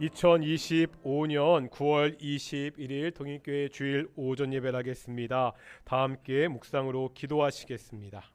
2025년 9월 21일 동일교회 주일 오전 예배를 하겠습니다. 다 함께 묵상으로 기도하시겠습니다.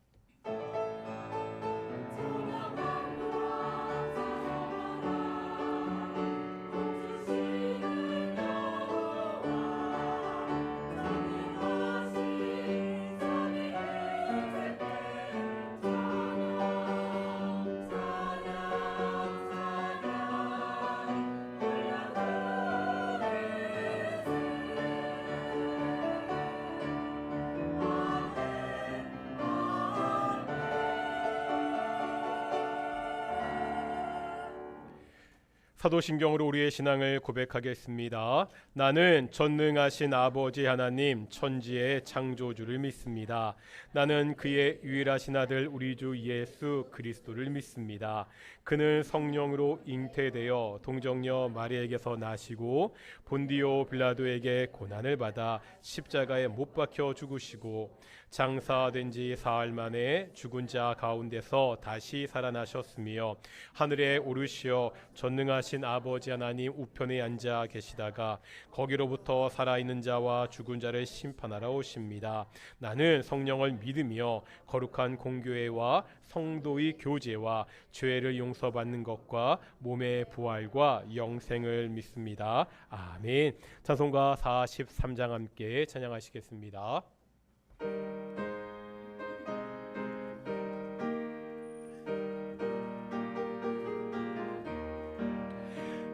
사도신경으로 우리의 신앙을 고백하겠습니다. 나는 전능하신 아버지 하나님 천지의 창조주를 믿습니다. 나는 그의 유일하신 아들 우리 주 예수 그리스도를 믿습니다. 그는 성령으로 잉태되어 동정녀 마리아에게서 나시고 본디오 빌라도에게 고난을 받아 십자가에 못 박혀 죽으시고 장사된 지 사흘 만에 죽은 자 가운데서 다시 살아나셨으며 하늘에 오르시어 전능하신 아버지 하나님 우편에 앉아 계시다가 거기로부터 살아있는 자와 죽은 자를 심판하러 오십니다. 나는 성령을 믿으며 거룩한 공교회와 성도의 교제와 죄를 용서받는 것과 몸의 부활과 영생을 믿습니다. 아멘. 찬송가 43장 함께 찬양하시겠습니다.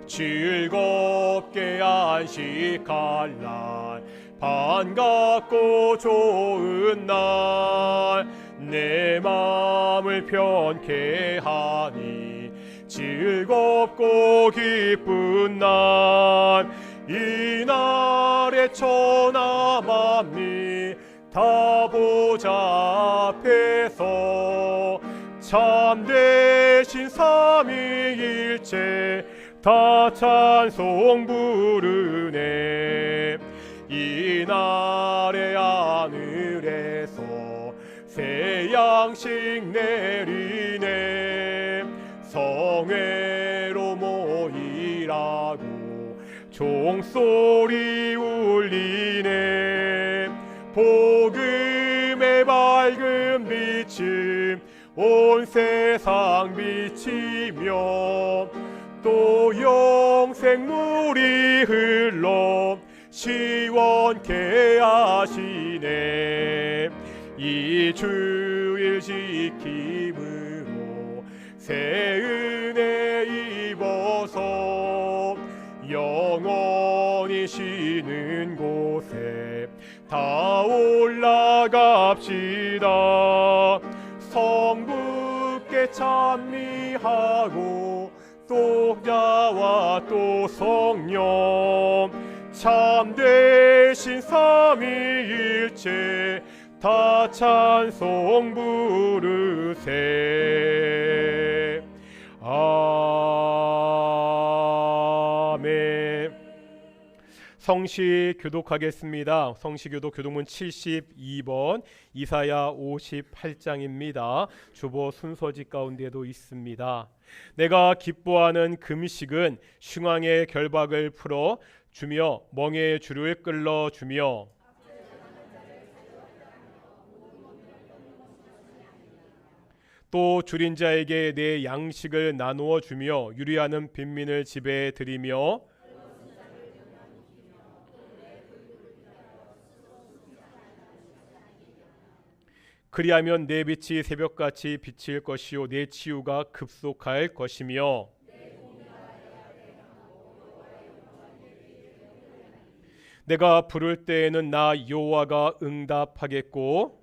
즐겁게 안식할 날 반갑고 좋은 날 내 마음을 편케 하니 즐겁고 기쁜 날 이 날에 천하 만미 다 보좌 앞에서 참되신 삼위일체 다 찬송 부르네. 이 날의 하늘에서 새 양식 내리네. 성회로 모이라고 종소리 울리네. 복음의 밝은 빛이 온 세상 비치며 또 영생물이 흘러 시원케 하시네. 이 주일 지킴으로 새 은혜 입어서 영원히 쉬는 곳에 다 올라갑시다. 성부께 찬미하고 또 자와 또 성령 참되신 삼위일체 다 찬송 부르세. 아멘. 성시 교독하겠습니다. 성시 교독 교독문 72번 이사야 58장입니다. 주보 순서지 가운데도 있습니다. 내가 기뻐하는 금식은 흉왕의 결박을 풀어 주며 멍에의 줄을 끌어 주며 또 줄인 자에게 내 양식을 나누어 주며 유리하는 빈민을 집에 들이며 그리하면 내 빛이 새벽같이 비칠 것이요 내 치유가 급속할 것이며 내가 부를 때에는 나 여호와가 응답하겠고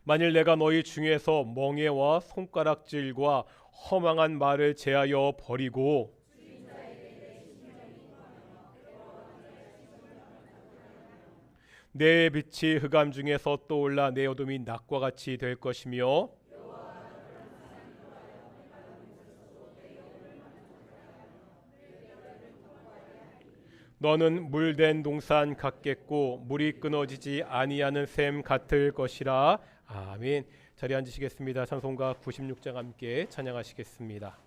만일 내가 너희 중에서 멍에와 손가락질과 허망한 말을 제하여 버리고 내 빛이 흑암 중에서 떠올라 내 어둠이 낮과 같이 될 것이며 너는 물된 동산 같겠고 물이 끊어지지 아니하는 샘 같을 것이라. 아멘. 자리에 앉으시겠습니다. 찬송가 96장 함께 찬양하시겠습니다.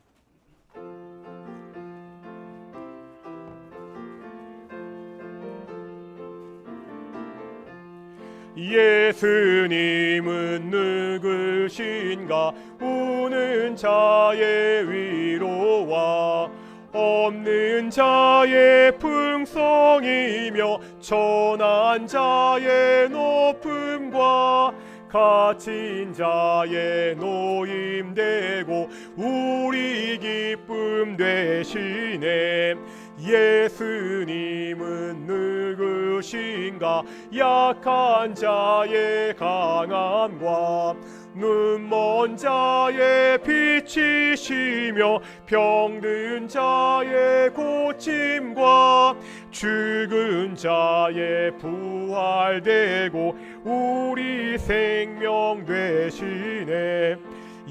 예수님은 누구신가? 우는 자의 위로와 없는 자의 풍성이며 천한 자의 높음과 갇힌 자의 노임되고 우리 기쁨 되시네. 예수님은 누구신가? 약한 자의 강함과 눈먼 자의 빛이시며 병든 자의 고침과 죽은 자의 부활되고 우리 생명 되시네.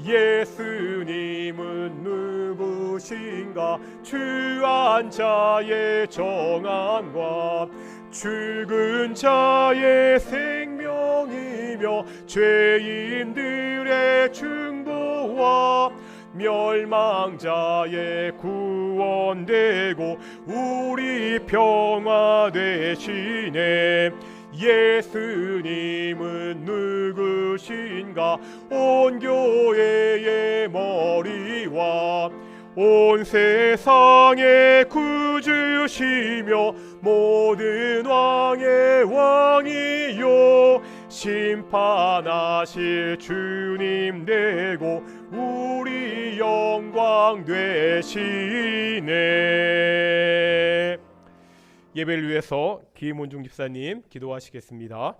예수님은 누구신가? 추한 자의 정함과 죽은 자의 생명이며 죄인들의 중보와 멸망자의 구원되고 우리 평화 되시네. 예수님은 누구신가? 온 교회의 머리와 온 세상의 구주시며 모든 왕의 왕이요 심판하실 주님 되고 우리 영광 되시네. 예배를 위해서 김원중 집사님 기도하시겠습니다.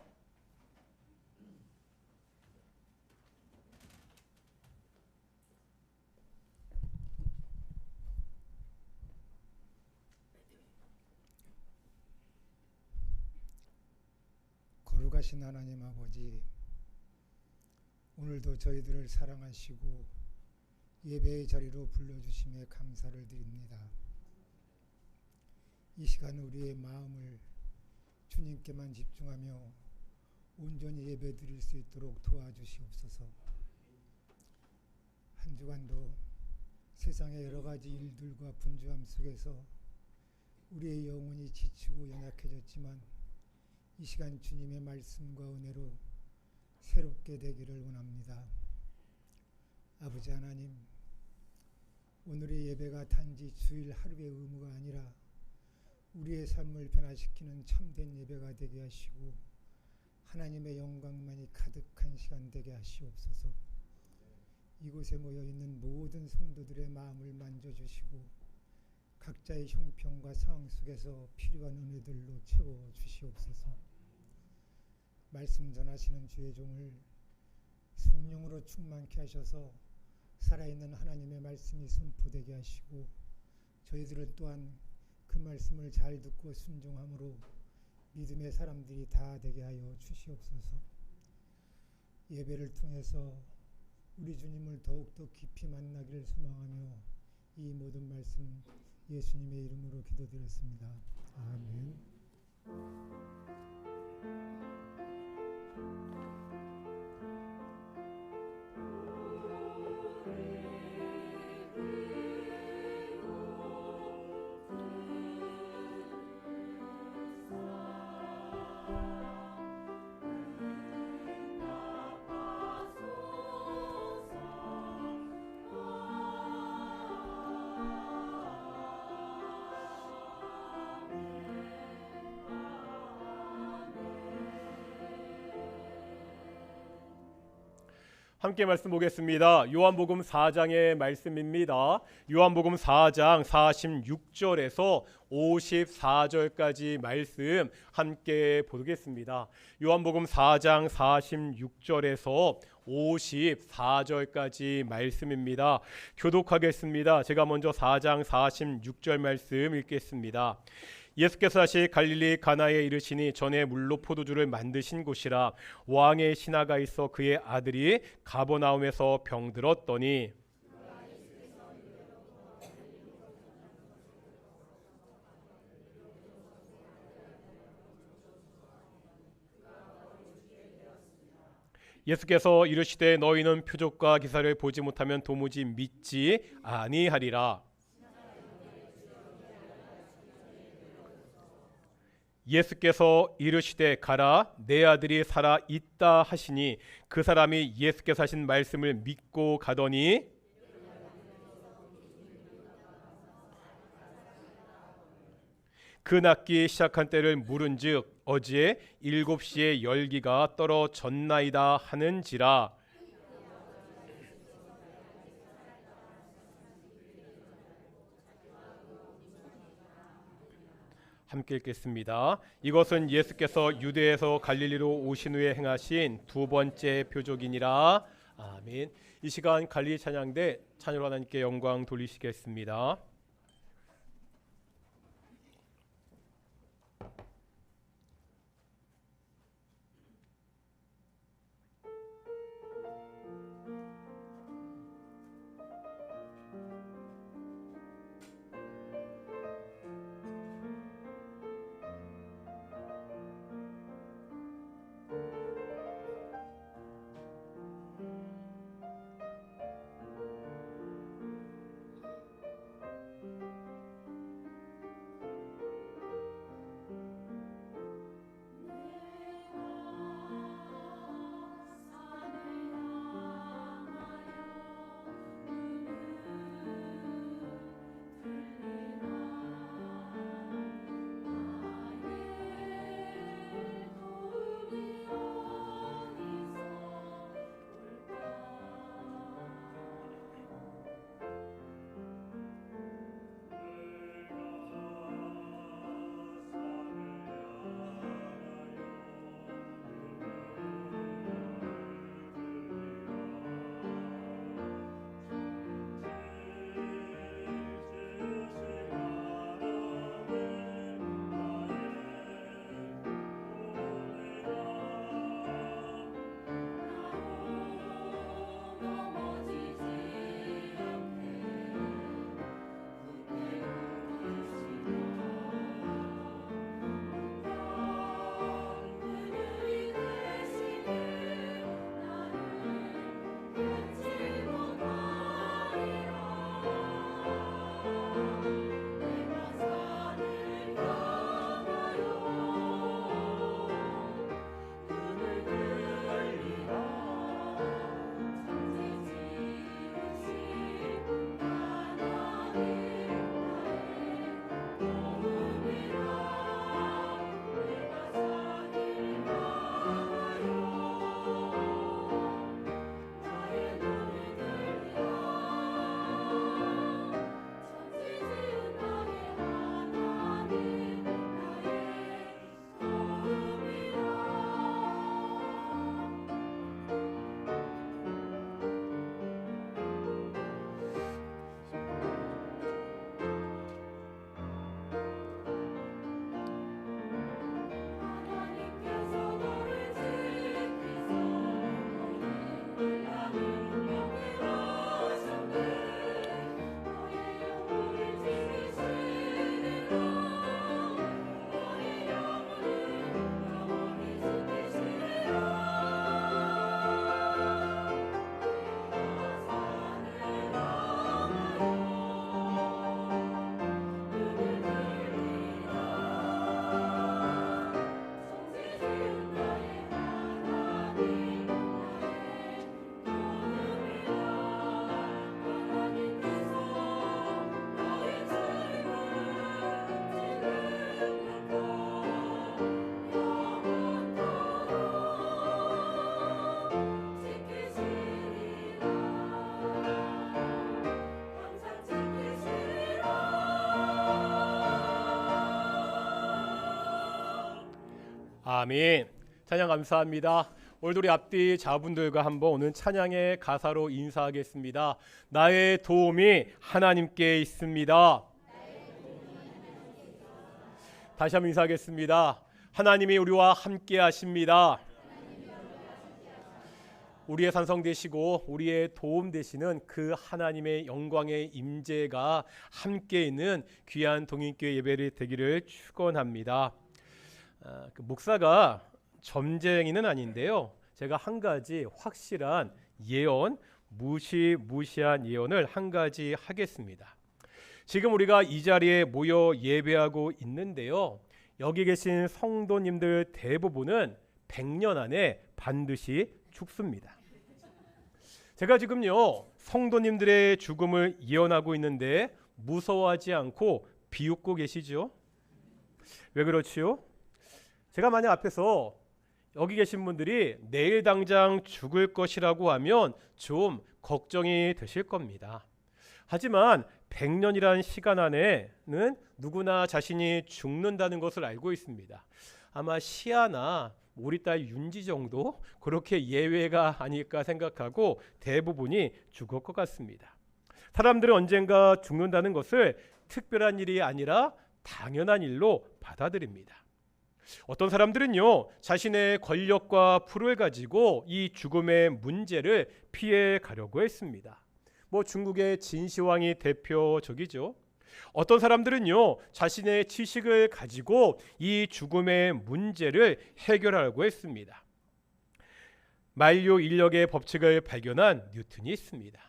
거룩하신 하나님 아버지, 오늘도 저희들을 사랑하시고 예배의 자리로 불러주심에 감사를 드립니다. 이 시간 우리의 마음을 주님께만 집중하며 온전히 예배 드릴 수 있도록 도와주시옵소서. 한 주간도 세상의 여러 가지 일들과 분주함 속에서 우리의 영혼이 지치고 연약해졌지만 이 시간 주님의 말씀과 은혜로 새롭게 되기를 원합니다. 아버지 하나님, 오늘의 예배가 단지 주일 하루의 의무가 아니라 우리의 삶을 변화시키는 참된 예배가 되게 하시고 하나님의 영광만이 가득한 시간 되게 하시옵소서. 이곳에 모여있는 모든 성도들의 마음을 만져주시고 각자의 형편과 상황 속에서 필요한 은혜들로 채워주시옵소서. 말씀 전하시는 주의 종을 성령으로 충만케 하셔서 살아있는 하나님의 말씀이 선포되게 하시고 저희들은 또한 그 말씀을 잘 듣고 순종함으로 믿음의 사람들이 다 되게 하여 주시옵소서. 예배를 통해서 우리 주님을 더욱더 깊이 만나기를 소망하며 이 모든 말씀 예수님의 이름으로 기도드렸습니다. 아멘. 함께 말씀 보겠습니다. 요한복음 4장의 말씀입니다. 요한복음 4장 46절에서 54절까지 말씀 함께 보겠습니다. 요한복음 4장 46절에서 54절까지 말씀입니다. 교독하겠습니다. 제가 먼저 4장 46절 말씀 읽겠습니다. 예수께서 다시 갈릴리 가나에 이르시니 전에 물로 포도주를 만드신 곳이라. 왕의 신하가 있어 그의 아들이 가버나움에서 병들었더니 예수께서 이르시되 너희는 표적과 기사를 보지 못하면 도무지 믿지 아니하리라. 예수께서 이르시되 가라 내 아들이 살아 있다 하시니 그 사람이 예수께서 하신 말씀을 믿고 가더니 그 낫기 시작한 때를 물은즉 어지에 7시에 열기가 떨어졌나이다 하는지라. 함께 읽겠습니다. 이것은 예수께서 유대에서 갈릴리로 오신 후에 행하신 두 번째 표적이니라. 아멘. 이 시간 갈릴리 찬양대 찬양으로 하나님께 영광 돌리시겠습니다. 아멘. 찬양 감사합니다. 오늘도 우리 앞뒤 자분들과 한번 오늘 찬양의 가사로 인사하겠습니다. 나의 도움이 하나님께 있습니다. 다시 한번 인사하겠습니다. 하나님이 우리와 함께 하십니다. 우리의 산성 되시고 우리의 도움 되시는 그 하나님의 영광의 임재가 함께 있는 귀한 동인교회 예배를 되기를 축원합니다. 그 목사가 점쟁이는 아닌데요. 제가 한 가지 확실한 예언, 무시무시한 예언을 한 가지 하겠습니다. 지금 우리가 이 자리에 모여 예배하고 있는데요. 여기 계신 성도님들 대부분은 100년 안에 반드시 죽습니다. 제가 지금요 성도님들의 죽음을 예언하고 있는데 무서워하지 않고 비웃고 계시죠? 왜 그렇지요? 제가 만약 앞에서 여기 계신 분들이 내일 당장 죽을 것이라고 하면 좀 걱정이 되실 겁니다. 하지만 100년이란 시간 안에는 누구나 자신이 죽는다는 것을 알고 있습니다. 아마 시아나 우리 딸 윤지 정도 그렇게 예외가 아닐까 생각하고 대부분이 죽을 것 같습니다. 사람들은 언젠가 죽는다는 것을 특별한 일이 아니라 당연한 일로 받아들입니다. 어떤 사람들은요 자신의 권력과 부를 가지고 이 죽음의 문제를 피해 가려고 했습니다. 중국의 진시황이 대표적이죠. 어떤 사람들은요 자신의 지식을 가지고 이 죽음의 문제를 해결하려고 했습니다. 만류 인력의 법칙을 발견한 뉴턴이 있습니다.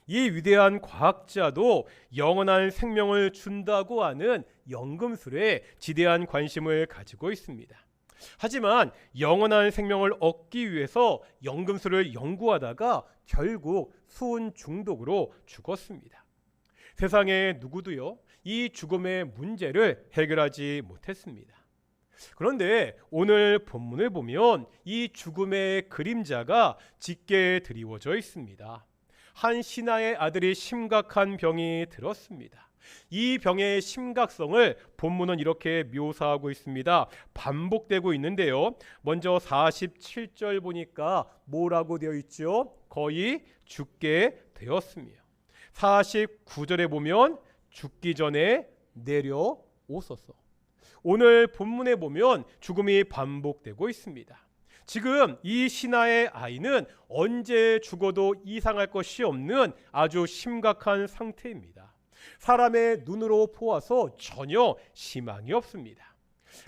이 위대한 과학자도 영원한 생명을 준다고 하는 연금술에 지대한 관심을 가지고 있습니다. 하지만 영원한 생명을 얻기 위해서 연금술을 연구하다가 결국 수은 중독으로 죽었습니다. 세상에 누구도요 이 죽음의 문제를 해결하지 못했습니다. 그런데 오늘 본문을 보면 이 죽음의 그림자가 짙게 드리워져 있습니다. 한 신하의 아들이 심각한 병이 들었습니다. 이 병의 심각성을 본문은 이렇게 묘사하고 있습니다. 반복되고 있는데요. 먼저 47절 보니까 뭐라고 되어 있죠? 거의 죽게 되었으며 49절에 보면 죽기 전에 내려오소서. 오늘 본문에 보면 죽음이 반복되고 있습니다. 지금 이 신하의 아이는 언제 죽어도 이상할 것이 없는 아주 심각한 상태입니다. 사람의 눈으로 보아서 전혀 희망이 없습니다.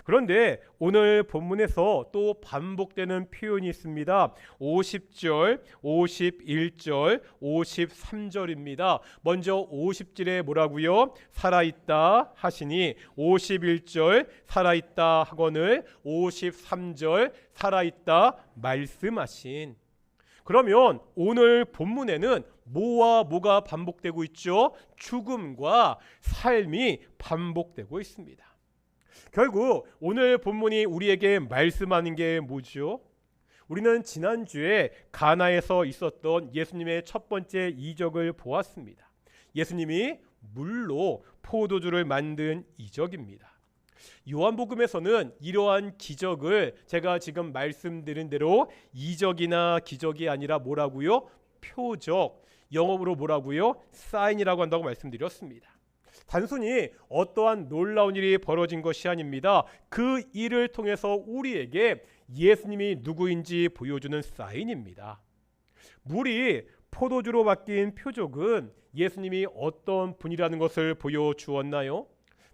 그런데 오늘 본문에서 또 반복되는 표현이 있습니다. 50절, 51절, 53절입니다. 먼저 50절에 뭐라고요? 살아있다 하시니 51절 살아있다 하거늘 53절 살아있다 말씀하신. 그러면 오늘 본문에는 뭐와 뭐가 반복되고 있죠? 죽음과 삶이 반복되고 있습니다. 결국 오늘 본문이 우리에게 말씀하는 게 뭐죠? 우리는 지난주에 가나에서 있었던 예수님의 첫 번째 이적을 보았습니다. 예수님이 물로 포도주를 만든 이적입니다. 요한복음에서는 이러한 기적을 제가 지금 말씀드린 대로 이적이나 기적이 아니라 뭐라고요? 표적, 영어로 뭐라고요? 사인이라고 한다고 말씀드렸습니다. 단순히 어떠한 놀라운 일이 벌어진 것이 아닙니다. 그 일을 통해서 우리에게 예수님이 누구인지 보여주는 사인입니다. 물이 포도주로 바뀐 표적은 예수님이 어떤 분이라는 것을 보여주었나요?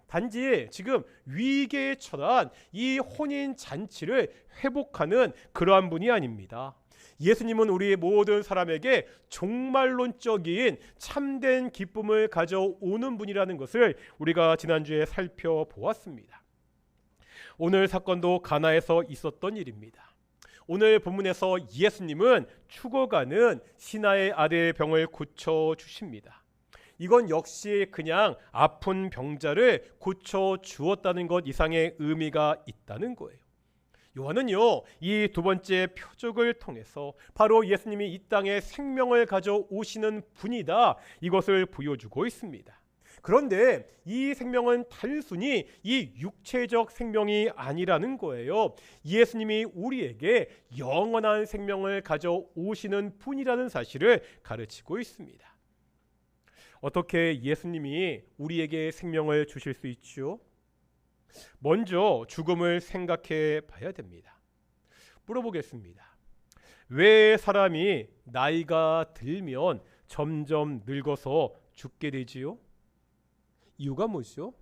단지 지금 위기에 처한 이 혼인 잔치를 회복하는 그러한 분이 아닙니다. 예수님은 우리 모든 사람에게 종말론적인 참된 기쁨을 가져오는 분이라는 것을 우리가 지난주에 살펴보았습니다. 오늘 사건도 가나에서 있었던 일입니다. 오늘 본문에서 예수님은 죽어가는 신하의 아들의 병을 고쳐주십니다. 이건 역시 그냥 아픈 병자를 고쳐주었다는 것 이상의 의미가 있다는 거예요. 요한은요 이 두 번째 표적을 통해서 바로 예수님이 이 땅에 생명을 가져오시는 분이다 이것을 보여주고 있습니다. 그런데 이 생명은 단순히 이 육체적 생명이 아니라는 거예요. 예수님이 우리에게 영원한 생명을 가져오시는 분이라는 사실을 가르치고 있습니다. 어떻게 예수님이 우리에게 생명을 주실 수 있죠? 먼저 죽음을 생각해 봐야 됩니다. 물어보겠습니다. 왜 사람이 나이가 들면 점점 늙어서 죽게 되지요? 이유가 뭐죠?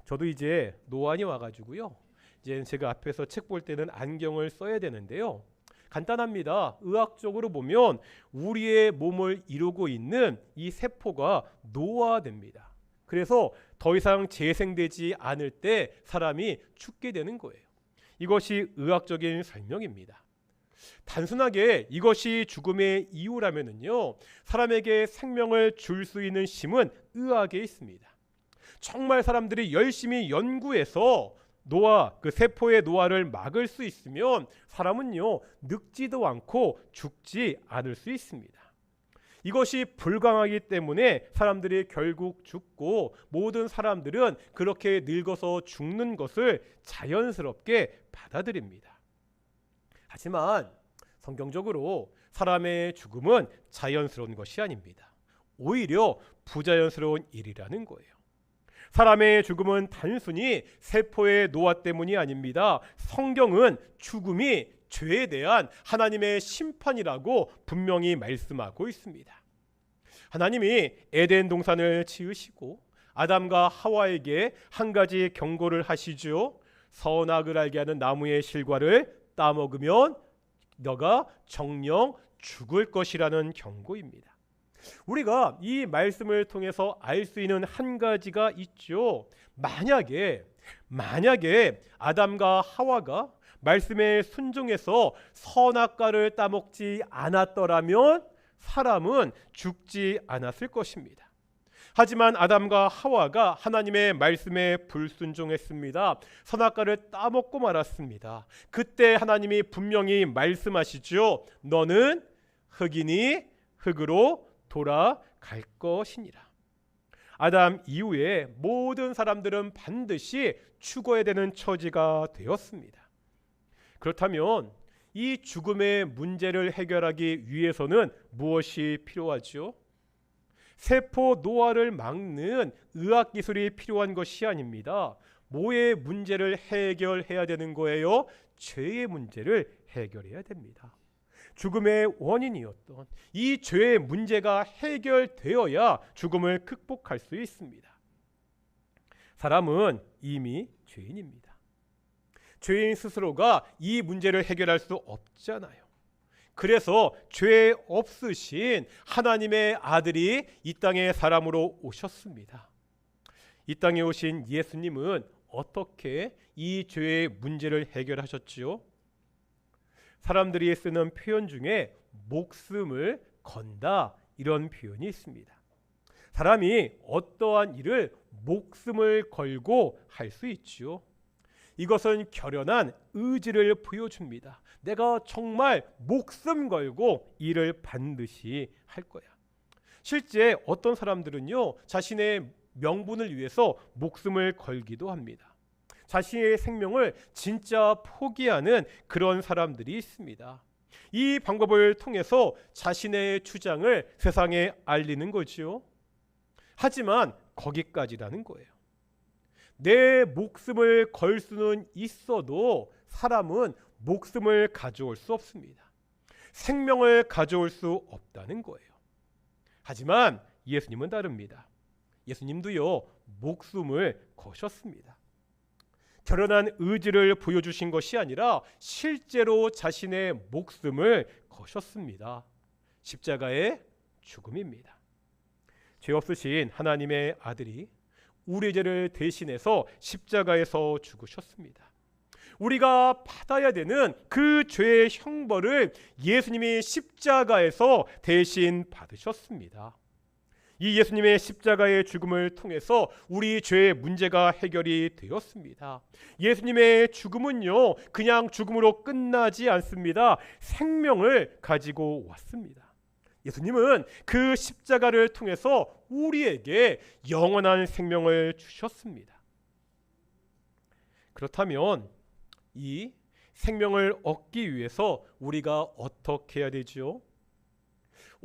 저도 이제 노안이 와가지고요. 이제 제가 앞에서 책 볼 때는 안경을 써야 되는데요. 간단합니다. 의학적으로 보면 우리의 몸을 이루고 있는 이 세포가 노화됩니다. 그래서 더 이상 재생되지 않을 때 사람이 죽게 되는 거예요. 이것이 의학적인 설명입니다. 단순하게 이것이 죽음의 이유라면요, 사람에게 생명을 줄 수 있는 힘은 의학에 있습니다. 정말 사람들이 열심히 연구해서 그 세포의 노화를 막을 수 있으면 사람은요, 늙지도 않고 죽지 않을 수 있습니다. 이것이 불가능하기 때문에 사람들이 결국 죽고 모든 사람들은 그렇게 늙어서 죽는 것을 자연스럽게 받아들입니다. 하지만 성경적으로 사람의 죽음은 자연스러운 것이 아닙니다. 오히려 부자연스러운 일이라는 거예요. 사람의 죽음은 단순히 세포의 노화 때문이 아닙니다. 성경은 죽음이 죄에 대한 하나님의 심판이라고 분명히 말씀하고 있습니다. 하나님이 에덴 동산을 지으시고 아담과 하와에게 한 가지 경고를 하시죠. 선악을 알게 하는 나무의 실과를 따먹으면 너가 정령 죽을 것이라는 경고입니다. 우리가 이 말씀을 통해서 알 수 있는 한 가지가 있죠. 만약에 아담과 하와가 말씀에 순종해서 선악과를 따먹지 않았더라면 사람은 죽지 않았을 것입니다. 하지만 아담과 하와가 하나님의 말씀에 불순종했습니다. 선악과를 따먹고 말았습니다. 그때 하나님이 분명히 말씀하시죠. 너는 흙이니 흙으로 돌아갈 것이니라. 아담 이후에 모든 사람들은 반드시 죽어야 되는 처지가 되었습니다. 그렇다면 이 죽음의 문제를 해결하기 위해서는 무엇이 필요하죠? 세포 노화를 막는 의학 기술이 필요한 것이 아닙니다. 뭐의 문제를 해결해야 되는 거예요? 죄의 문제를 해결해야 됩니다. 죽음의 원인이었던 이 죄의 문제가 해결되어야 죽음을 극복할 수 있습니다. 사람은 이미 죄인입니다. 죄인 스스로가 이 문제를 해결할 수 없잖아요. 그래서 죄 없으신 하나님의 아들이 이 땅에 사람으로 오셨습니다. 이 땅에 오신 예수님은 어떻게 이 죄의 문제를 해결하셨지요? 사람들이 쓰는 표현 중에 목숨을 건다, 이런 표현이 있습니다. 사람이 어떠한 일을 목숨을 걸고 할 수 있지요. 이것은 결연한 의지를 보여줍니다. 내가 정말 목숨 걸고 일을 반드시 할 거야. 실제 어떤 사람들은요, 자신의 명분을 위해서 목숨을 걸기도 합니다. 자신의 생명을 진짜 포기하는 그런 사람들이 있습니다. 이 방법을 통해서 자신의 주장을 세상에 알리는 거지요. 하지만 거기까지라는 거예요. 내 목숨을 걸 수는 있어도 사람은 목숨을 가져올 수 없습니다. 생명을 가져올 수 없다는 거예요. 하지만 예수님은 다릅니다. 예수님도요, 목숨을 거셨습니다. 결연한 의지를 보여주신 것이 아니라 실제로 자신의 목숨을 거셨습니다. 십자가의 죽음입니다. 죄 없으신 하나님의 아들이 우리 죄를 대신해서 십자가에서 죽으셨습니다. 우리가 받아야 되는 그 죄의 형벌을 예수님이 십자가에서 대신 받으셨습니다. 이 예수님의 십자가의 죽음을 통해서 우리 죄의 문제가 해결이 되었습니다. 예수님의 죽음은요, 그냥 죽음으로 끝나지 않습니다. 생명을 가지고 왔습니다. 예수님은 그 십자가를 통해서 우리에게 영원한 생명을 주셨습니다. 그렇다면 이 생명을 얻기 위해서 우리가 어떻게 해야 되죠?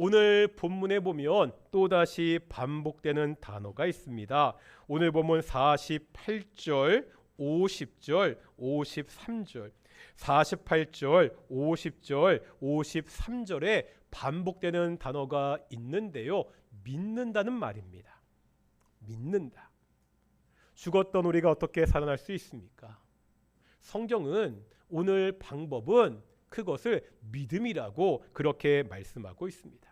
오늘 본문에 보면 또다시 반복되는 단어가 있습니다. 오늘 본문 48절, 50절, 53절, 48절, 50절, 53절에 반복되는 단어가 있는데요. 믿는다는 말입니다. 믿는다. 죽었던 우리가 어떻게 살아날 수 있습니까? 성경은 오늘 방법은 그것을 믿음이라고 그렇게 말씀하고 있습니다.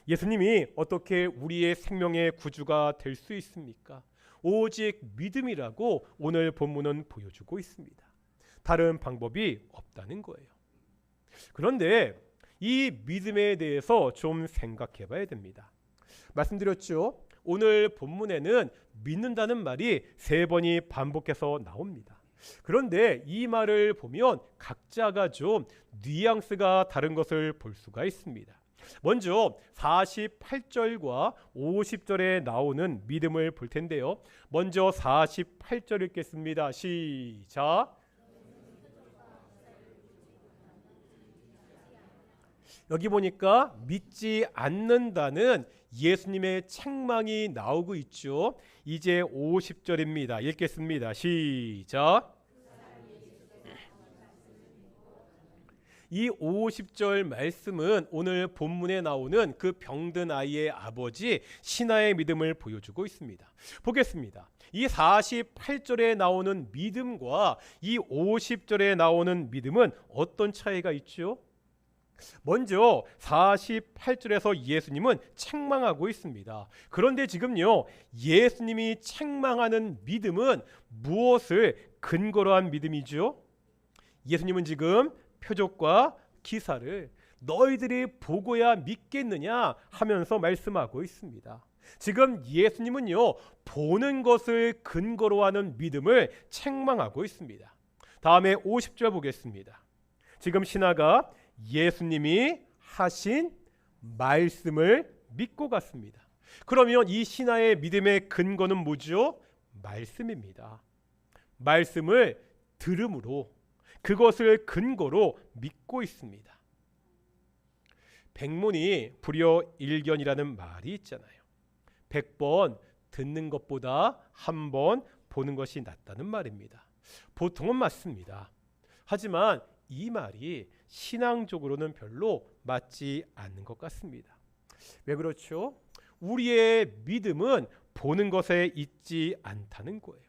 예수님이 어떻게 우리의 생명의 구주가 될 수 있습니까? 오직 믿음이라고 오늘 본문은 보여주고 있습니다. 다른 방법이 없다는 거예요. 그런데 이 믿음에 대해서 좀 생각해 봐야 됩니다. 말씀드렸죠. 오늘 본문에는 믿는다는 말이 3번이 반복해서 나옵니다. 그런데 이 말을 보면 각자가 좀 뉘앙스가 다른 것을 볼 수가 있습니다. 먼저 48절과 50절에 나오는 믿음을 볼 텐데요. 먼저 48절 읽겠습니다. 시작. 여기 보니까 믿지 않는다는 예수님의 책망이 나오고 있죠. 이제 50절입니다. 읽겠습니다. 시작. 이 50절 말씀은 오늘 본문에 나오는 그 병든 아이의 아버지 시나의 믿음을 보여주고 있습니다. 보겠습니다. 이 48절에 나오는 믿음과 이 50절에 나오는 믿음은 어떤 차이가 있죠? 먼저 48절에서 예수님은 책망하고 있습니다. 그런데 지금요, 예수님이 책망하는 믿음은 무엇을 근거로 한 믿음이죠? 예수님은 지금 표적과 기사를 너희들이 보고야 믿겠느냐 하면서 말씀하고 있습니다. 지금 예수님은요, 보는 것을 근거로 하는 믿음을 책망하고 있습니다. 다음에 50절 보겠습니다. 지금 신하가 예수님이 하신 말씀을 믿고 갔습니다. 그러면 이 신하의 믿음의 근거는 뭐죠? 말씀입니다. 말씀을 들음으로 그것을 근거로 믿고 있습니다. 백문이 불여일견이라는 말이 있잖아요. 100번 듣는 것보다 한 번 보는 것이 낫다는 말입니다. 보통은 맞습니다. 하지만 이 말이 신앙적으로는 별로 맞지 않는 것 같습니다. 왜 그렇죠? 우리의 믿음은 보는 것에 있지 않다는 거예요.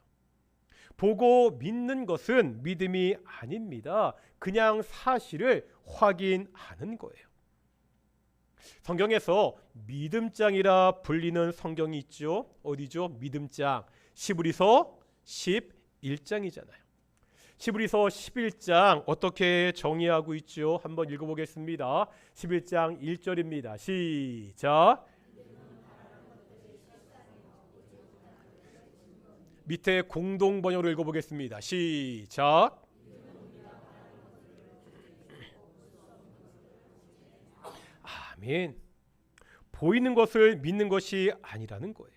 보고 믿는 것은 믿음이 아닙니다. 그냥 사실을 확인하는 거예요. 성경에서 믿음장이라 불리는 성경이 있죠. 어디죠? 믿음장. 시브리서 11장이잖아요. 시브리서 11장 어떻게 정의하고 있죠? 한번 읽어보겠습니다. 11장 1절입니다. 시작. 밑에 공동 번역으로 읽어보겠습니다. 시작. 아멘. 보이는 것을 믿는 것이 아니라는 거예요.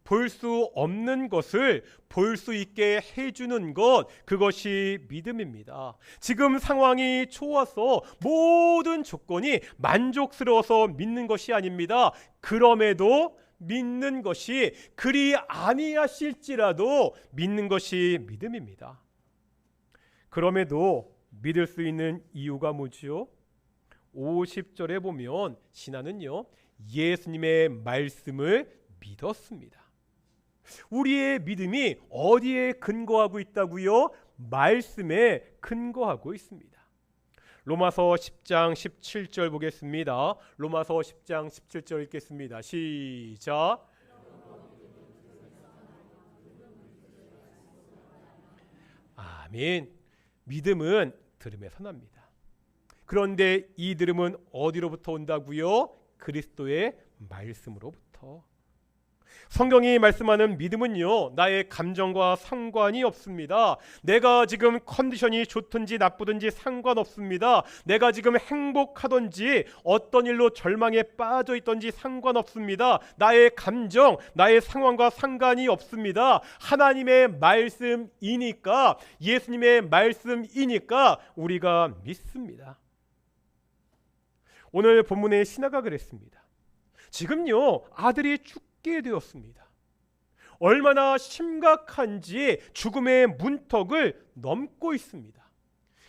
볼 수 없는 것을 볼 수 있게 해주는 것, 그것이 믿음입니다. 지금 상황이 좋아서 모든 조건이 만족스러워서 믿는 것이 아닙니다. 그럼에도 믿는 것이 그리 아니하실지라도 믿는 것이 믿음입니다. 그럼에도 믿을 수 있는 이유가 뭐지요? 50절에 보면 신하는요, 예수님의 말씀을 믿었습니다. 우리의 믿음이 어디에 근거하고 있다고요? 말씀에 근거하고 있습니다. 로마서 10장 17절 보겠습니다. 로마서 10장 17절 읽겠습니다. 시작. 아멘. 믿음은 들음에서 납니다. 그런데 이 들음은 어디로부터 온다고요? 그리스도의 말씀으로부터. 성경이 말씀하는 믿음은요, 나의 감정과 상관이 없습니다. 내가 지금 컨디션이 좋든지 나쁘든지 상관없습니다. 내가 지금 행복하든지 어떤 일로 절망에 빠져 있든지 상관없습니다. 나의 감정, 나의 상황과 상관이 없습니다. 하나님의 말씀이니까, 예수님의 말씀이니까 우리가 믿습니다. 오늘 본문의 신하가 그랬습니다. 지금요, 아들이 죽게 되었습니다. 얼마나 심각한지 죽음의 문턱을 넘고 있습니다.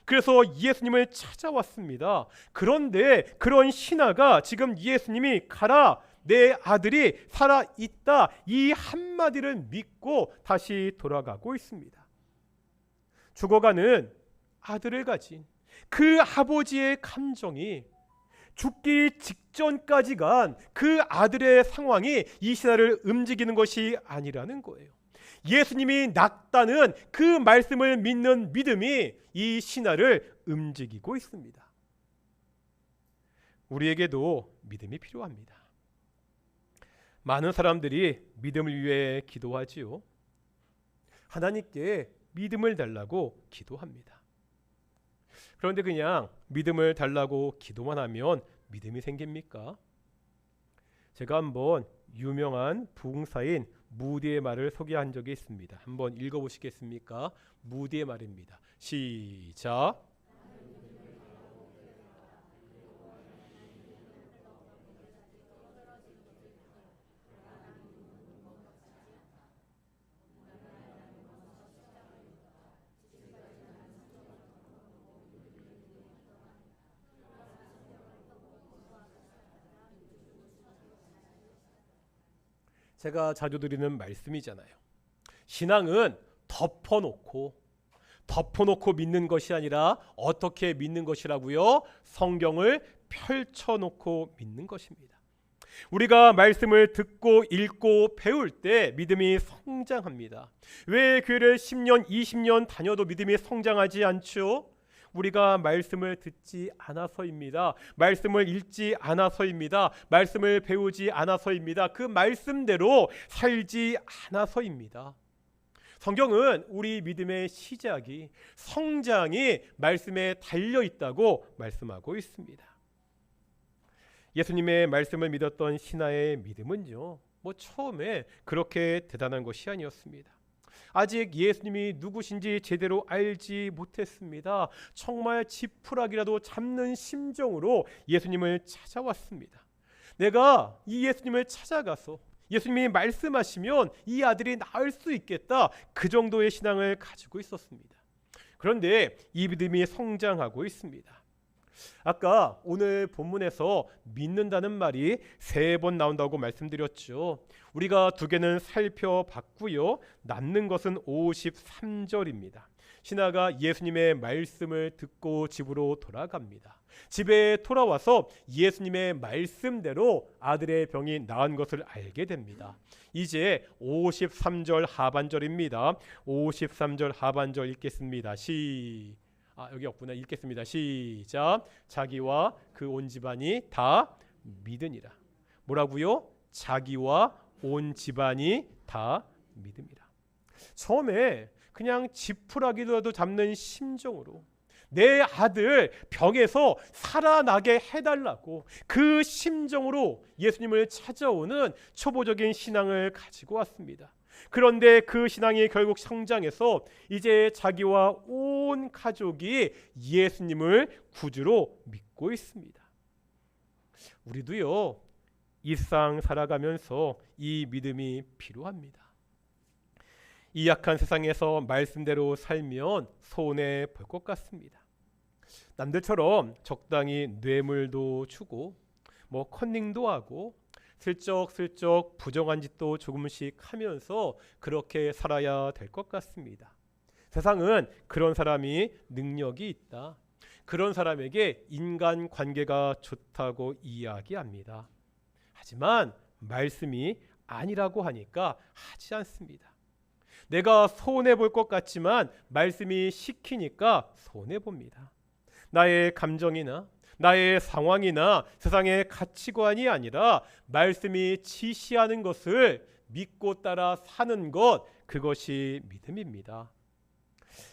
그래서 예수님을 찾아왔습니다. 그런데 그런 신하가 지금 예수님이 가라, 내 아들이 살아있다, 이 한마디를 믿고 다시 돌아가고 있습니다. 죽어가는 아들을 가진 그 아버지의 감정이 죽기 직전까지 간 그 아들의 상황이 이 신하를 움직이는 것이 아니라는 거예요. 예수님이 낫다는 그 말씀을 믿는 믿음이 이 신하를 움직이고 있습니다. 우리에게도 믿음이 필요합니다. 많은 사람들이 믿음을 위해 기도하지요. 하나님께 믿음을 달라고 기도합니다. 그런데 그냥 믿음을 달라고 기도만 하면 믿음이 생깁니까? 제가 한번 유명한 부흥사인 무디의 말을 소개한 적이 있습니다. 한번 읽어보시겠습니까? 무디의 말입니다. 시작. 제가 자주 드리는 말씀이잖아요. 신앙은 덮어놓고 믿는 것이 아니라 어떻게 믿는 것이라고요? 성경을 펼쳐놓고 믿는 것입니다. 우리가 말씀을 듣고 읽고 배울 때 믿음이 성장합니다. 왜 교회를 10년, 20년 다녀도 믿음이 성장하지 않죠? 우리가 말씀을 듣지 않아서입니다. 말씀을 읽지 않아서입니다. 말씀을 배우지 않아서입니다. 그 말씀대로 살지 않아서입니다. 성경은 우리 믿음의 시작이, 성장이 말씀에 달려 있다고 말씀하고 있습니다. 예수님의 말씀을 믿었던 신하의 믿음은요, 처음에 그렇게 대단한 것이 아니었습니다. 아직 예수님이 누구신지 제대로 알지 못했습니다. 정말 지푸라기라도 잡는 심정으로 예수님을 찾아왔습니다. 내가 이 예수님을 찾아가서 예수님이 말씀하시면 이 아들이 나을 수 있겠다, 그 정도의 신앙을 가지고 있었습니다. 그런데 이 믿음이 성장하고 있습니다. 아까 오늘 본문에서 믿는다는 말이 3번 나온다고 말씀드렸죠. 우리가 2개는 살펴봤고요. 남는 것은 53절입니다. 신하가 예수님의 말씀을 듣고 집으로 돌아갑니다. 집에 돌아와서 예수님의 말씀대로 아들의 병이 나은 것을 알게 됩니다. 이제 53절 하반절입니다. 53절 하반절 읽겠습니다. 여기 없구나. 읽겠습니다. 시작. 자기와 그 온 집안이 다 믿으니라. 뭐라고요? 자기와 온 집안이 다 믿음이라. 처음에 그냥 지푸라기라도 잡는 심정으로 내 아들 병에서 살아나게 해달라고 그 심정으로 예수님을 찾아오는 초보적인 신앙을 가지고 왔습니다. 그런데 그 신앙이 결국 성장해서 이제 자기와 온 가족이 예수님을 구주로 믿고 있습니다. 우리도요, 일상 살아가면서 이 믿음이 필요합니다. 이 약한 세상에서 말씀대로 살면 손해 볼 것 같습니다. 남들처럼 적당히 뇌물도 주고 컨닝도 하고 슬쩍슬쩍 부정한 짓도 조금씩 하면서 그렇게 살아야 될 것 같습니다. 세상은 그런 사람이 능력이 있다, 그런 사람에게 인간관계가 좋다고 이야기합니다. 하지만 말씀이 아니라고 하니까 하지 않습니다. 내가 손해볼 것 같지만 말씀이 시키니까 손해봅니다. 나의 감정이나 나의 상황이나 세상의 가치관이 아니라 말씀이 지시하는 것을 믿고 따라 사는 것, 그것이 믿음입니다.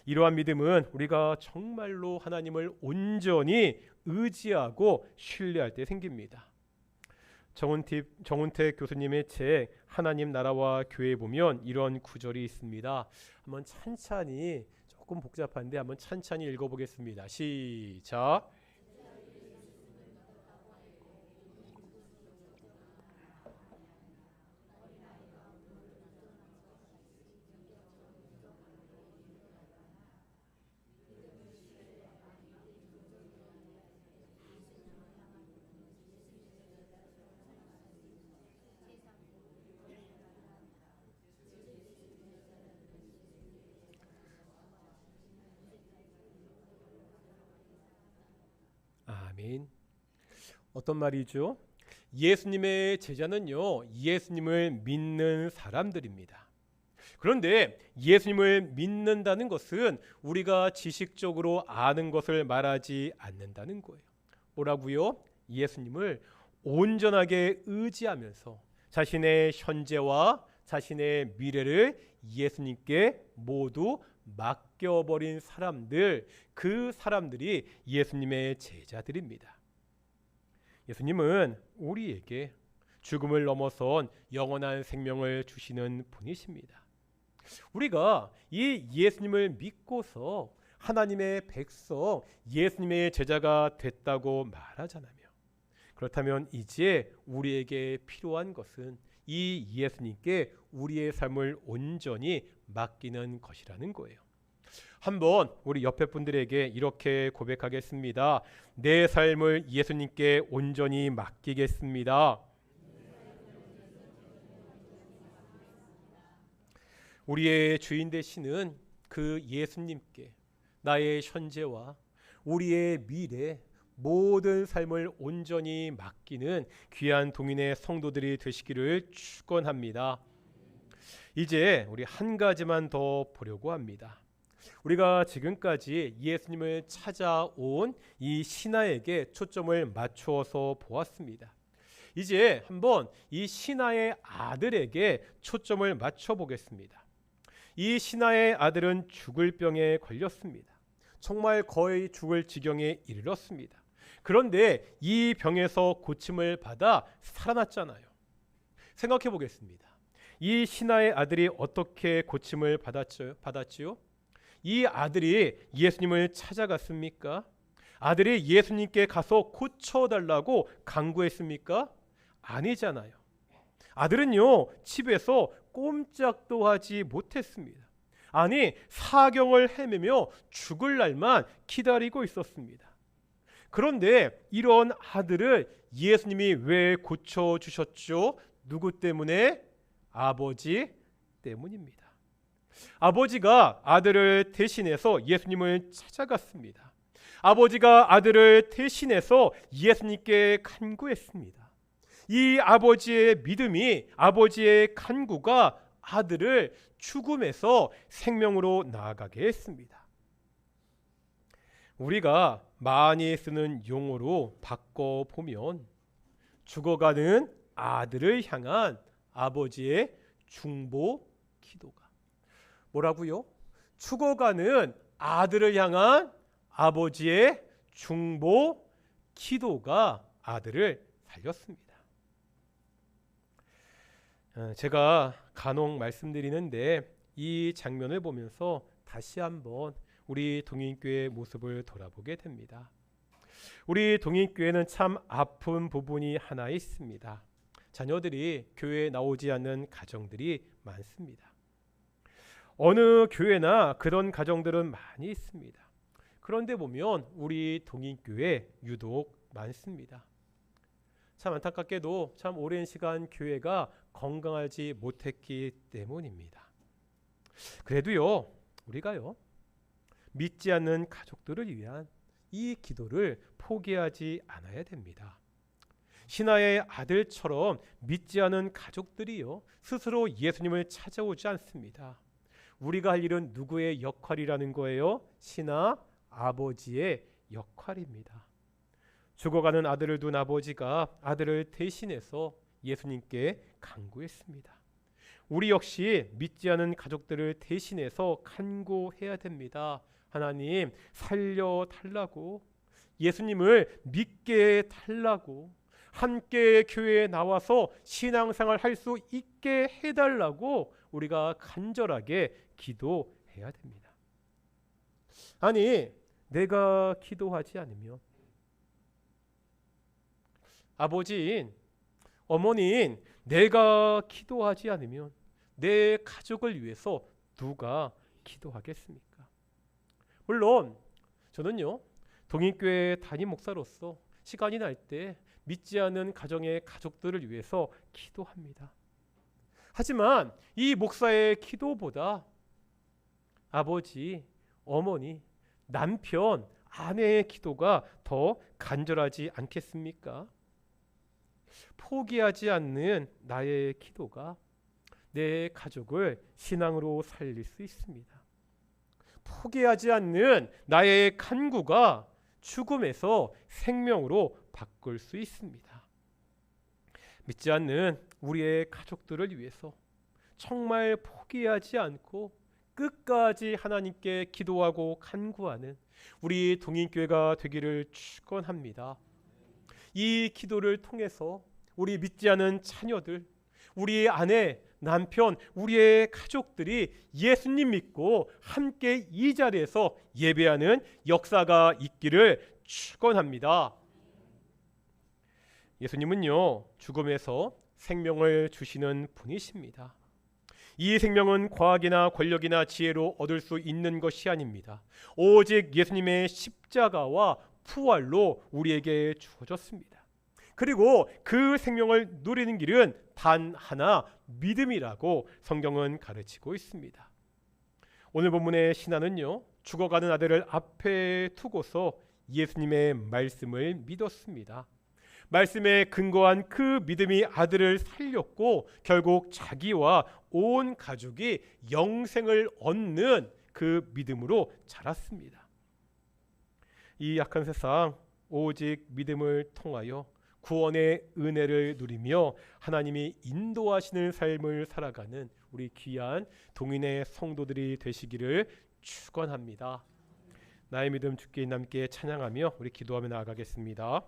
이러한 믿음은 우리가 정말로 하나님을 온전히 의지하고 신뢰할 때 생깁니다. 정운택 교수님의 책 하나님 나라와 교회에 보면 이런 구절이 있습니다. 한번 찬찬히, 조금 복잡한데 한번 찬찬히 읽어보겠습니다. 시작. 아멘. 어떤 말이죠? 예수님의 제자는요, 예수님을 믿는 사람들입니다. 그런데 예수님을 믿는다는 것은 우리가 지식적으로 아는 것을 말하지 않는다는 거예요. 뭐라고요? 예수님을 온전하게 의지하면서 자신의 현재와 자신의 미래를 예수님께 모두 맡겨버린 사람들, 그 사람들이 예수님의 제자들입니다. 예수님은 우리에게 죽음을 넘어선 영원한 생명을 주시는 분이십니다. 우리가 이 예수님을 믿고서 하나님의 백성, 예수님의 제자가 됐다고 말하잖아요. 그렇다면 이제 우리에게 필요한 것은 이 예수님께 우리의 삶을 온전히 맡기는 것이라는 거예요. 한번 우리 옆에 분들에게 이렇게 고백하겠습니다. 내 삶을 예수님께 온전히 맡기겠습니다. 우리의 주인 되시는 그 예수님께 나의 현재와 우리의 미래 모든 삶을 온전히 맡기는 귀한 동인의 성도들이 되시기를 축원합니다. 이제 우리 한 가지만 더 보려고 합니다. 우리가 지금까지 예수님을 찾아온 이 신하에게 초점을 맞추어서 보았습니다. 이제 한번 이 신하의 아들에게 초점을 맞춰 보겠습니다. 이 신하의 아들은 죽을 병에 걸렸습니다. 정말 거의 죽을 지경에 이르렀습니다. 그런데 이 병에서 고침을 받아 살아났잖아요. 생각해 보겠습니다. 이 신하의 아들이 어떻게 고침을 받았지요? 이 아들이 예수님을 찾아갔습니까? 아들이 예수님께 가서 고쳐달라고 간구했습니까? 아니잖아요. 아들은요, 집에서 꼼짝도 하지 못했습니다. 아니, 사경을 헤매며 죽을 날만 기다리고 있었습니다. 그런데 이런 아들을 예수님이 왜 고쳐주셨죠? 누구 때문에? 아버지 때문입니다. 아버지가 아들을 대신해서 예수님을 찾아갔습니다. 아버지가 아들을 대신해서 예수님께 간구했습니다. 이 아버지의 믿음이, 아버지의 간구가 아들을 죽음에서 생명으로 나아가게 했습니다. 우리가 많이 쓰는 용어로 바꿔보면 죽어가는 아들을 향한 아버지의 중보 기도가, 뭐라고요? 죽어가는 아들을 향한 아버지의 중보 기도가 아들을 살렸습니다. 제가 간혹 말씀드리는데 이 장면을 보면서 다시 한번 우리 동인교회의 모습을 돌아보게 됩니다. 우리 동인교회는 참 아픈 부분이 하나 있습니다. 자녀들이 교회에 나오지 않는 가정들이 많습니다. 어느 교회나 그런 가정들은 많이 있습니다. 그런데 보면 우리 동인교회 유독 많습니다. 참 안타깝게도 참 오랜 시간 교회가 건강하지 못했기 때문입니다. 그래도요, 우리가요, 믿지 않는 가족들을 위한 이 기도를 포기하지 않아야 됩니다. 신하의 아들처럼 믿지 않은 가족들이요, 스스로 예수님을 찾아오지 않습니다. 우리가 할 일은 누구의 역할이라는 거예요? 신하 아버지의 역할입니다. 죽어가는 아들을 둔 아버지가 아들을 대신해서 예수님께 간구했습니다. 우리 역시 믿지 않은 가족들을 대신해서 간구해야 됩니다. 하나님, 살려달라고, 예수님을 믿게 달라고, 함께 교회에 나와서 신앙생활 할 수 있게 해달라고 우리가 간절하게 기도해야 됩니다. 아니, 내가 기도하지 않으면 아버지인, 어머니인 내가 기도하지 않으면 내 가족을 위해서 누가 기도하겠습니까? 물론 저는요, 동인교회 담임 목사로서 시간이 날 때 믿지 않는 가정의 가족들을 위해서 기도합니다. 하지만 이 목사의 기도보다 아버지, 어머니, 남편, 아내의 기도가 더 간절하지 않겠습니까? 포기하지 않는 나의 기도가 내 가족을 신앙으로 살릴 수 있습니다. 포기하지 않는 나의 간구가 죽음에서 생명으로 바꿀 수 있습니다. 믿지 않는 우리의 가족들을 위해서 정말 포기하지 않고 끝까지 하나님께 기도하고 간구하는 우리 동인교회가 되기를 축원합니다. 이 기도를 통해서 우리 믿지 않은 자녀들, 우리 아내, 남편, 우리의 가족들이 예수님 믿고 함께 이 자리에서 예배하는 역사가 있기를 축원합니다. 예수님은요, 죽음에서 생명을 주시는 분이십니다. 이 생명은 과학이나 권력이나 지혜로 얻을 수 있는 것이 아닙니다. 오직 예수님의 십자가와 부활로 우리에게 주어졌습니다. 그리고 그 생명을 누리는 길은 단 하나, 믿음이라고 성경은 가르치고 있습니다. 오늘 본문의 신하는요, 죽어가는 아들을 앞에 두고서 예수님의 말씀을 믿었습니다. 말씀에 근거한 그 믿음이 아들을 살렸고 결국 자기와 온 가족이 영생을 얻는 그 믿음으로 자랐습니다. 이 약한 세상 오직 믿음을 통하여 구원의 은혜를 누리며 하나님이 인도하시는 삶을 살아가는 우리 귀한 동인의 성도들이 되시기를 축원합니다. 나의 믿음 주께 남께 찬양하며 우리 기도하며 나아가겠습니다.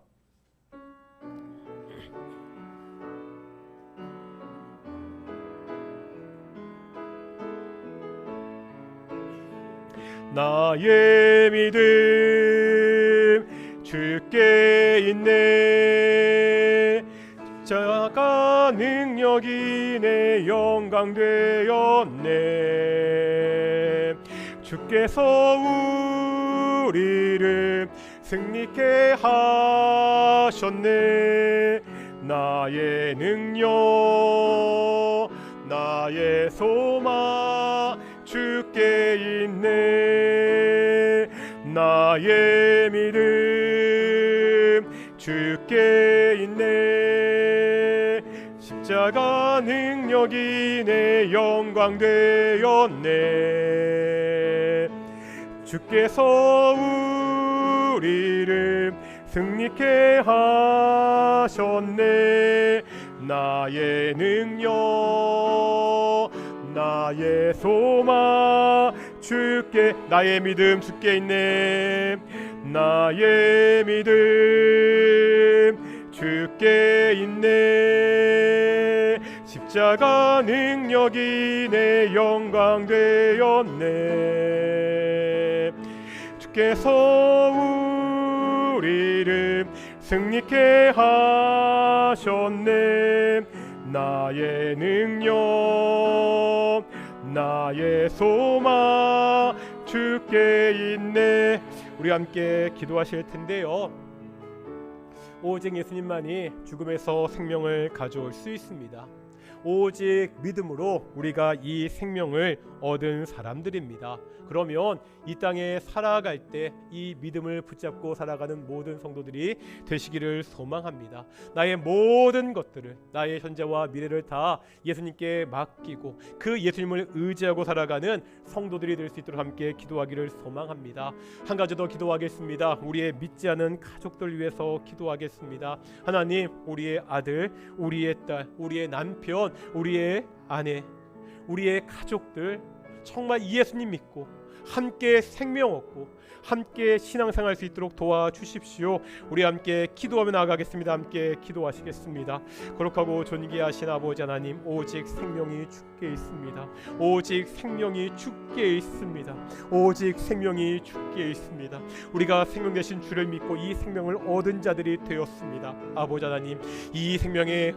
나의 믿음 주께 있네. 십자가 능력이 내 영광 되었네. 주께서 우리를 승리케 하셨네. 나의 능력, 나의 소망 주께 있네. 나의 믿음 주께 있네. 십자가 능력이 내 영광 되었네. 주께서 우리를 승리케 하셨네. 나의 능력, 나의 소망 주께, 나의 믿음 주께 있네. 나의 믿음 주께 있네. 십자가 능력이 내 영광 되었네. 주께서 우리를 승리케 하셨네. 나의 능력, 나의 소망 주께 있네. 우리 함께 기도하실 텐데요, 오직 예수님만이 죽음에서 생명을 가져올 수 있습니다. 오직 믿음으로 우리가 이 생명을 얻은 사람들입니다. 그러면 이 땅에 살아갈 때 이 믿음을 붙잡고 살아가는 모든 성도들이 되시기를 소망합니다. 나의 모든 것들을, 나의 현재와 미래를 다 예수님께 맡기고 그 예수님을 의지하고 살아가는 성도들이 될 수 있도록 함께 기도하기를 소망합니다. 한 가지 더 기도하겠습니다. 우리의 믿지 않은 가족들 위해서 기도하겠습니다. 하나님, 우리의 아들, 우리의 딸, 우리의 남편, 우리의 아내, 우리의 가족들 정말 예수님 믿고 함께 생명 얻고 함께 신앙생활 할 수 있도록 도와주십시오. 우리 함께 기도하며 나아가겠습니다. 함께 기도하시겠습니다. 거룩하고 존귀하신 아버지 하나님, 오직 생명이 주께 있습니다. 오직 생명이 주께 있습니다. 오직 생명이 주께 있습니다. 우리가 생명 되신 주를 믿고 이 생명을 얻은 자들이 되었습니다. 아버지 하나님, 이 생명의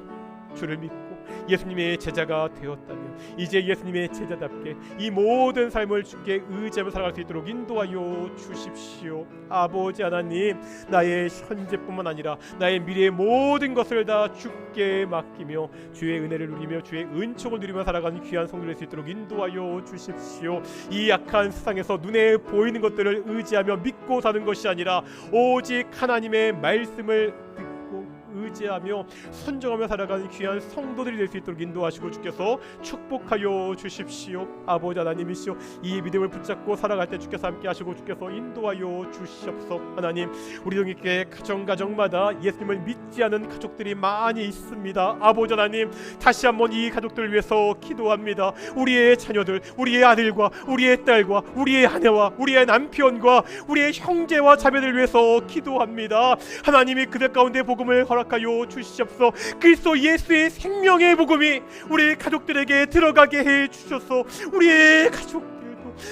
주를 믿고 예수님의 제자가 되었다면 이제 예수님의 제자답게 이 모든 삶을 주께 의지하며 살아갈 수 있도록 인도하여 주십시오. 아버지 하나님, 나의 현재뿐만 아니라 나의 미래의 모든 것을 다 주께 맡기며 주의 은혜를 누리며 주의 은총을 누리며 살아가는 귀한 성도들 될 수 있도록 인도하여 주십시오. 이 약한 세상에서 눈에 보이는 것들을 의지하며 믿고 사는 것이 아니라 오직 하나님의 말씀을 듣고 의지하며 순종하며 살아가는 귀한 성도들이 될 수 있도록 인도하시고 주께서 축복하여 주십시오. 아버지 하나님이시오, 이 믿음을 붙잡고 살아갈 때 주께서 함께 하시고 주께서 인도하여 주시옵소서. 하나님, 우리 동익교회 가정마다 예수님을 믿지 않은 가족들이 많이 있습니다. 아버지 하나님, 다시 한번 이 가족들을 위해서 기도합니다. 우리의 자녀들, 우리의 아들과 우리의 딸과 우리의 아내와 우리의 남편과 우리의 형제와 자매들 위해서 기도합니다. 하나님이 그들 가운데 복음을 허락하여 주시옵소서. 그리스도 예수의 생명의 복음이 우리 가족들에게 들어가게 해 주셔서 우리의 가족들도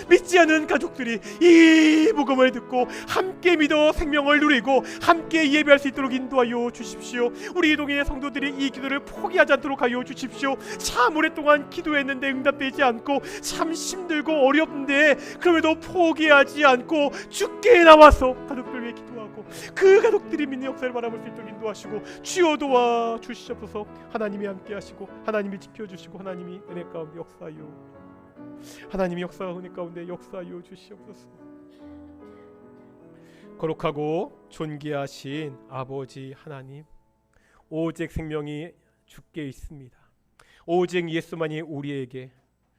믿지 않은 가족들이 이 복음을 듣고 함께 믿어 생명을 누리고 함께 예배할 수 있도록 인도하여 주십시오. 우리 동의 성도들이 이 기도를 포기하지 않도록 하여 주십시오. 참 오랫동안 기도했는데 응답되지 않고 참 힘들고 어렵는데 그럼에도 포기하지 않고 주께 나와서 가족들 위해 기도하고 그 가족들이 믿는 역사를 바라볼 수 있도록 인도하시고 주여 도와 주시옵소서. 하나님이 함께 하시고 하나님이 지켜주시고 하나님이 은혜 가운데 역사하여 하나님이 역사와 은혜 가운데 역사하여 주시옵소서. 거룩하고 존귀하신 아버지 하나님, 오직 생명이 주께 있습니다. 오직 예수만이 우리에게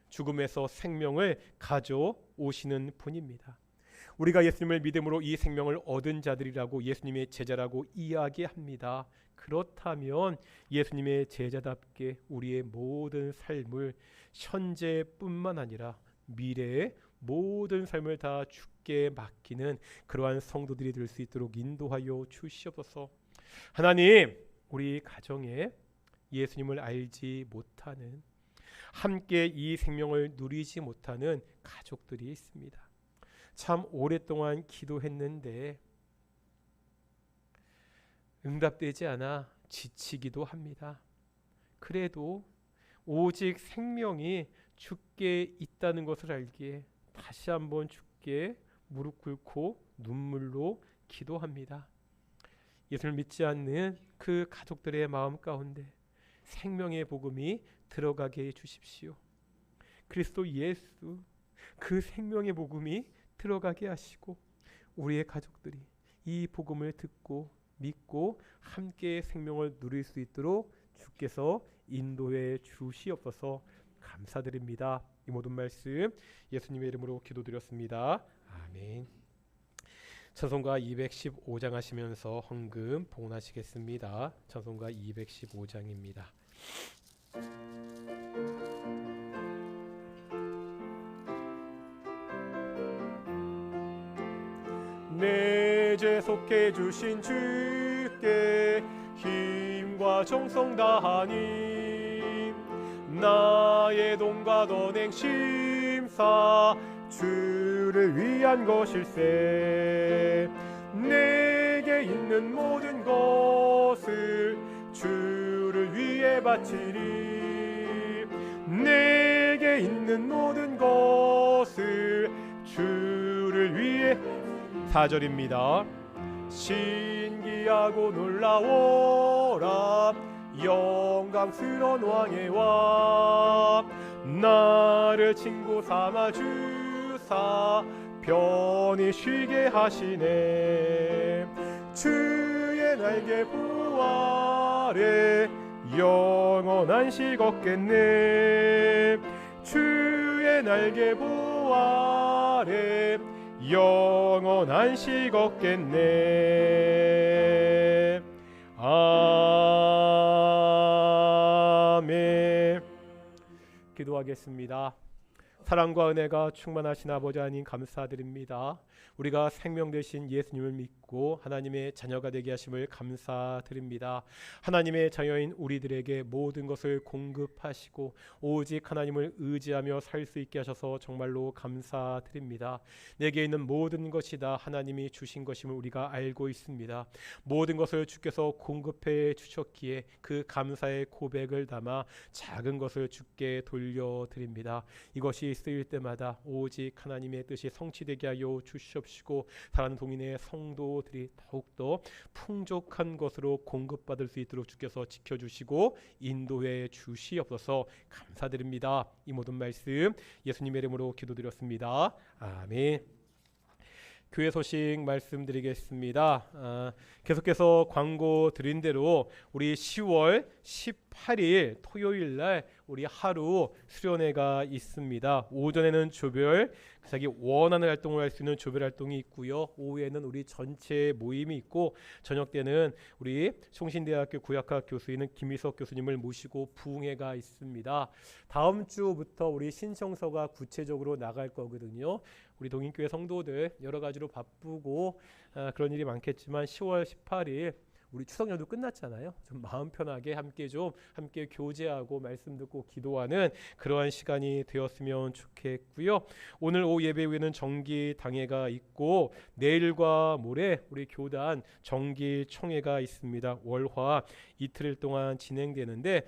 죽음에서 생명을 가져오시는 분입니다. 우리가 예수님을 믿음으로 이 생명을 얻은 자들이라고 예수님의 제자라고 이야기합니다. 그렇다면 예수님의 제자답게 우리의 모든 삶을 현재뿐만 아니라 미래의 모든 삶을 다 주께 맡기는 그러한 성도들이 될 수 있도록 인도하여 주시옵소서. 하나님, 우리 가정에 예수님을 알지 못하는, 함께 이 생명을 누리지 못하는 가족들이 있습니다. 참 오랫동안 기도했는데 응답되지 않아 지치기도 합니다. 그래도 오직 생명이 주께 있다는 것을 알기에 다시 한번 주께 무릎 꿇고 눈물로 기도합니다. 예수를 믿지 않는 그 가족들의 마음 가운데 생명의 복음이 들어가게 해 주십시오. 그리스도 예수, 그 생명의 복음이 들어가게 하시고 우리의 가족들이 이 복음을 듣고 믿고 함께 생명을 누릴 수 있도록 주께서 인도해 주시옵소서. 감사드립니다. 이 모든 말씀 예수님의 이름으로 기도드렸습니다. 아멘. 찬송가 215장 하시면서 헌금 봉헌하시겠습니다. 찬송가 215장입니다. 내 죄 속해 주신 주께 힘과 정성 다하니 나의 돈과 선행 심사 주를 위한 것일세. 내게 있는 모든 것을 주를 위해 바치리. 내게 있는 모든 것을 주를 위해. 4절입니다. 신기하고 놀라워라 영광스러운 왕의 왕. 나를 친구 삼아 주사 편히 쉬게 하시네. 주의 날개 부 아래 영원한 식 얻겠네. 주의 날개 부 아래 영원한 식 얻겠네. 아멘. 기도하겠습니다. 사랑과 은혜가 충만하신 아버지 하나님 감사드립니다. 우리가 생명 되신 예수님을 믿고 하나님의 자녀가 되게 하심을 감사드립니다. 하나님의 자녀인 우리들에게 모든 것을 공급하시고 오직 하나님을 의지하며 살 수 있게 하셔서 정말로 감사드립니다. 내게 있는 모든 것이 다 하나님이 주신 것임을 우리가 알고 있습니다. 모든 것을 주께서 공급해 주셨기에 그 감사의 고백을 담아 작은 것을 주께 돌려드립니다. 이것이 쓰일 때마다 오직 하나님의 뜻이 성취되게 하여 주시옵시고 다른 동인의 성도들이 더욱더 풍족한 것으로 공급받을 수 있도록 주께서 지켜주시고 인도해 주시옵소서. 감사드립니다. 이 모든 말씀 예수님의 이름으로 기도드렸습니다. 아멘. 교회 소식 말씀드리겠습니다. 계속해서 광고 드린 대로 우리 10월 18일 토요일 날 우리 하루 수련회가 있습니다. 오전에는 조별, 자기 원하는 활동을 할 수 있는 조별 활동이 있고요. 오후에는 우리 전체 모임이 있고 저녁 때는 우리 총신대학교 구약학 교수인 김희석 교수님을 모시고 부흥회가 있습니다. 다음 주부터 우리 신청서가 구체적으로 나갈 거거든요. 우리 동인교회 성도들 여러 가지로 바쁘고 그런 일이 많겠지만 10월 18일 우리 추석 연도 끝났잖아요. 좀 마음 편하게 함께 교제하고 말씀 듣고 기도하는 그러한 시간이 되었으면 좋겠고요. 오늘 오후 예배 후에는 정기 당회가 있고 내일과 모레 우리 교단 정기 총회가 있습니다. 월화 이틀 동안 진행되는데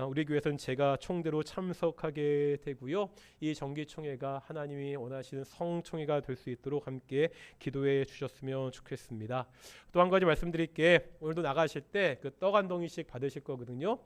우리 교회에서는 제가 총대로 참석하게 되고요. 이 정기 총회가 하나님이 원하시는 성총회가 될 수 있도록 함께 기도해 주셨으면 좋겠습니다. 또 한 가지 말씀드릴게. 오늘도 나가실 때 그 떡 한 덩이씩 받으실 거거든요.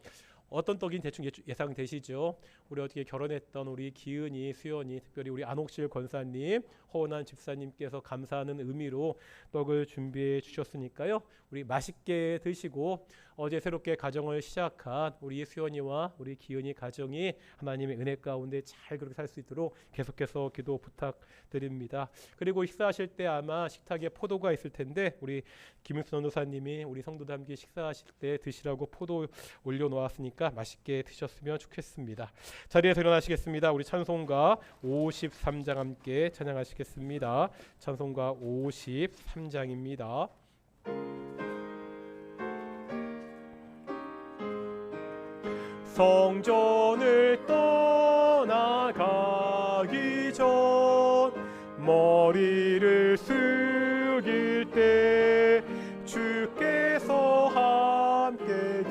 어떤 떡인 대충 예상되시죠? 우리 어떻게 결혼했던 우리 기은이, 수연이, 특별히 우리 안옥실 권사님, 허원한 집사님께서 감사하는 의미로 떡을 준비해 주셨으니까요. 우리 맛있게 드시고 어제 새롭게 가정을 시작한 우리 수연이와 우리 기은이 가정이 하나님의 은혜 가운데 잘 그렇게 살 수 있도록 계속해서 기도 부탁드립니다. 그리고 식사하실 때 아마 식탁에 포도가 있을 텐데 우리 김윤수 전도사님이 우리 성도들 함께 식사하실 때 드시라고 포도 올려놓았으니까 맛있게 드셨으면 좋겠습니다. 자리에서 일어나시겠습니다. 우리 찬송가 53장 함께 찬양하시겠습니다. 찬송가 53장입니다. 성전을 떠나가기 전 머리를 숙일 때 주께서 함께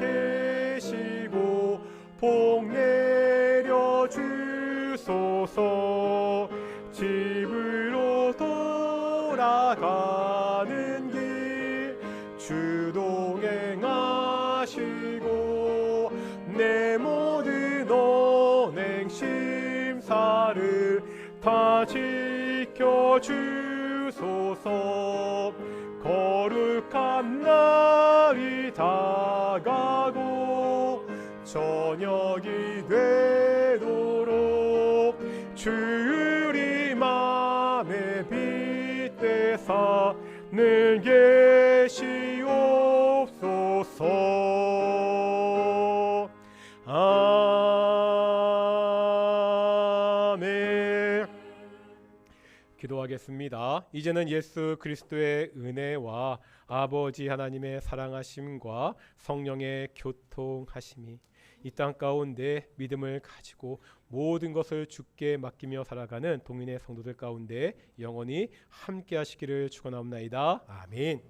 계시고 복 내려 주소서. 집으로 돌아가는 길 주 동행하시고 내 모든 언행 심사를 다 지켜주소서. 거룩한 날이 다가고 저녁이 되도록 주리 맘에 빗대사 늘 계시옵소서. 아멘. 기도하겠습니다. 이제는 예수 그리스도의 은혜와 아버지 하나님의 사랑하심과 성령의 교통하심이 이 땅 가운데 믿음을 가지고 모든 것을 주께 맡기며 살아가는 동인의 성도들 가운데 영원히 함께 하시기를 축원하옵나이다. 아멘.